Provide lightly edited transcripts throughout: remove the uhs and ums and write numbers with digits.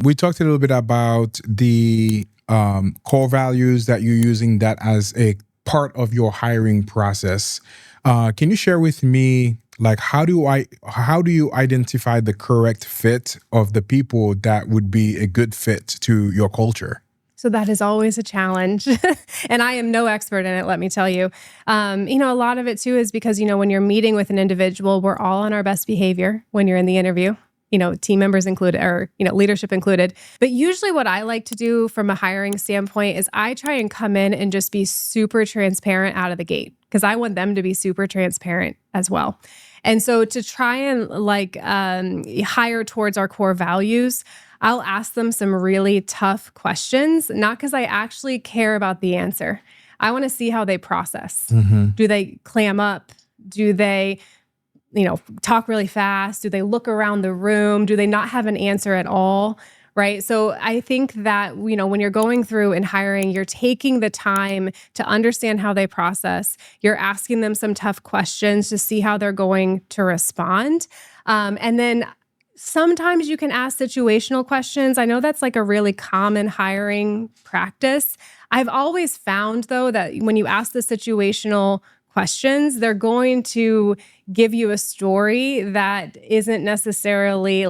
We talked a little bit about the core values that you're using that as a part of your hiring process. Can you share with me, like, how do you identify the correct fit of the people that would be a good fit to your culture? So that is always a challenge. And I am no expert in it, let me tell you. A lot of it too is because, when you're meeting with an individual, we're all on our best behavior when you're in the interview, team members included, or, leadership included. But usually what I like to do from a hiring standpoint is I try and come in and just be super transparent out of the gate, because I want them to be super transparent as well. And so to try and hire towards our core values, I'll ask them some really tough questions, not because I actually care about the answer. I want to see how they process. Mm-hmm. Do they clam up? Do they, talk really fast? Do they look around the room? Do they not have an answer at all? Right. So I think that, when you're going through and hiring, you're taking the time to understand how they process. You're asking them some tough questions to see how they're going to respond. And then sometimes you can ask situational questions. I know that's like a really common hiring practice. I've always found, though, that when you ask the situational questions, they're going to give you a story that isn't necessarily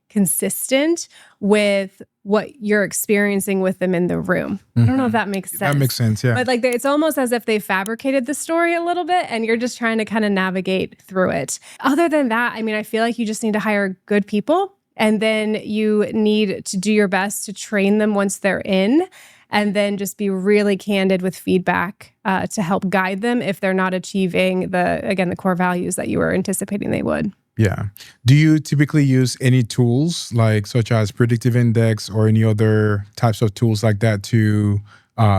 consistent with what you're experiencing with them in the room. Mm-hmm. I don't know if that makes sense. That makes sense, yeah. But it's almost as if they fabricated the story a little bit and you're just trying to kind of navigate through it. Other than that, I feel like you just need to hire good people, and then you need to do your best to train them once they're in, and then just be really candid with feedback to help guide them if they're not achieving the core values that you were anticipating they would. Yeah. Do you typically use any tools such as predictive index or any other types of tools like that to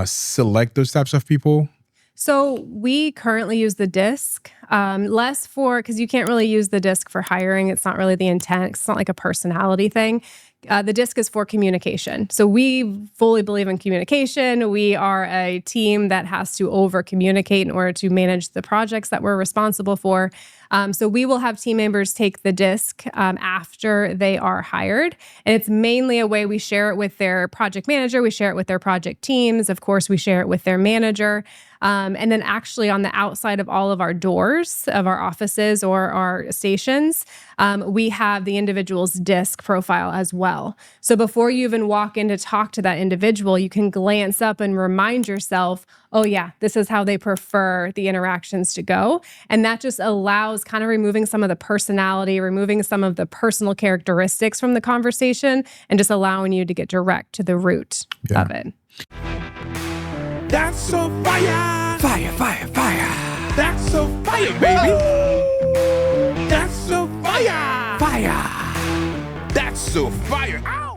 select those types of people? So we currently use the DISC, less because you can't really use the DISC for hiring. It's not really the intent. It's not like a personality thing. The DISC is for communication. So we fully believe in communication. We are a team that has to over-communicate in order to manage the projects that we're responsible for. So we will have team members take the DISC after they are hired. And it's mainly a way we share it with their project manager. We share it with their project teams. Of course, we share it with their manager. And then actually on the outside of all of our doors of our offices or our stations, we have the individual's DISC profile as well. So before you even walk in to talk to that individual, you can glance up and remind yourself, oh yeah, this is how they prefer the interactions to go. And that just allows kind of removing some of the personality, removing some of the personal characteristics from the conversation, and just allowing you to get direct to the root of it. That's so fire! Fire, fire, fire! That's so fire, baby! That's so fire! Fire! That's so fire! Ow!